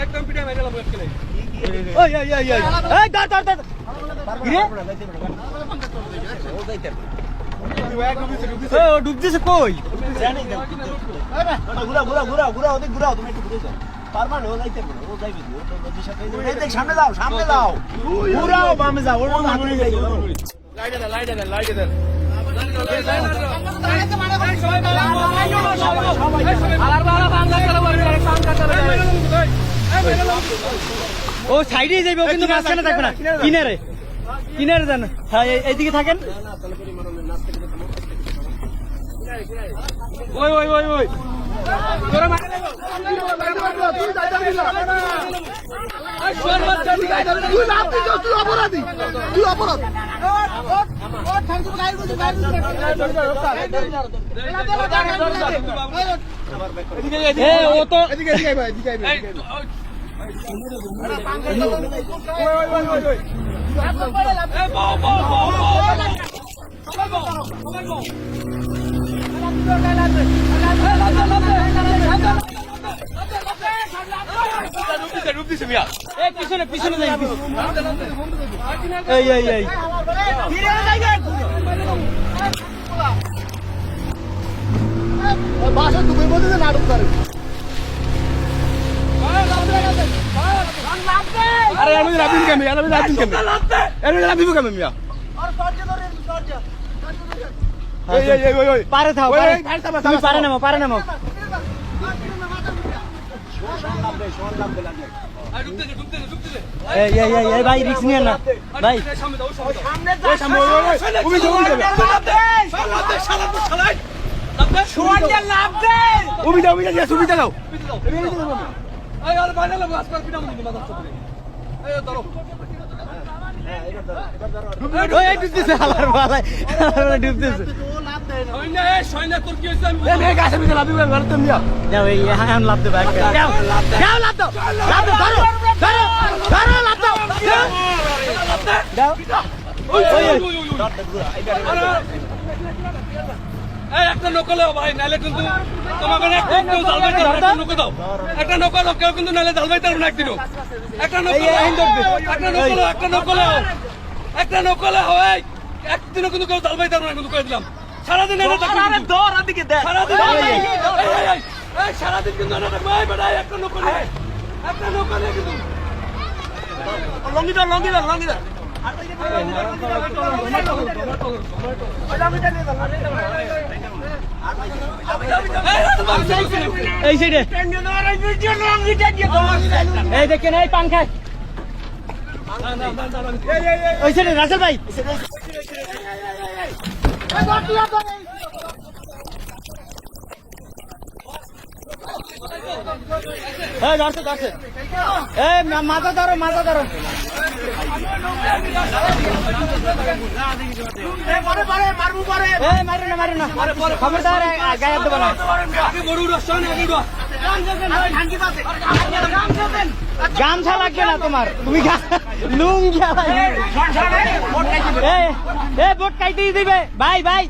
একদম পিঠা মেরে গেলাম খেলে। ওই ওই ওই ওই এই ধর ধর ধর কিরে ও ডুব দিছে কই ঘুরা ঘুরা ঘুরা ঘুরা ওদিক ঘুরাও তুমি একটু ঘুরে যাও পারমান ও যাইতে পারো ও যাইবে ও তো নদীর সাথে এই দেখ সামনে যাও ঘুরাও বামে যাও ওর মনে যাই লাইটে দেন ও সাইডে যাইবে ও কিন্তু মাঝখানে থাকবে না কিনারে কিনারে যান হ্যাঁ এইদিকে থাকেন ওই ওই ওই ওই তোরা মার তুই লাভ দিছ তুই অপরাধী এ ও তো এদিকে ভাই এদিকে ভাই পিছনে পিছনে যাই এই এই এই বাসা ডুবে বলতে নাটক করে আরে আমি রাবিন কেমে মিয়া এই এই এই ওই পারে থাও পারে তুমি পারে নামো এই এই এই এই ভাই রিস্ক নিয়ে না ভাই ডুবতেছে আবার ভালাই ডুবতেছে যাও এই হ্যাঁ লাভ দেবো যাও লাভ দাও দাও একটা নকলে ভাই নালে কিন্তু তোমাকে একটা নৌকা দাও একটা নৌকা দাও কেউ কিন্তু নালে জালবাইতে পারবে না একদিনও একটা নকলে হয় একদিনও কিন্তু কেউ জালবাইতে পারবে না কিন্তু করে দিলাম সারাদিন সারাদিন কিন্তু একটা নকলে কিন্তু লঙ্গিদার এই সাইডে এই দেখেন এই পান খায় ওই সাইডে রাসেল ভাই ধরছে এই মাথা ধরো মারো না খবরদার গায়ে দেবো না গামছা লাগবে না তোমার তুমি লুঙ্গি বোট কাইতে দিবে ভাই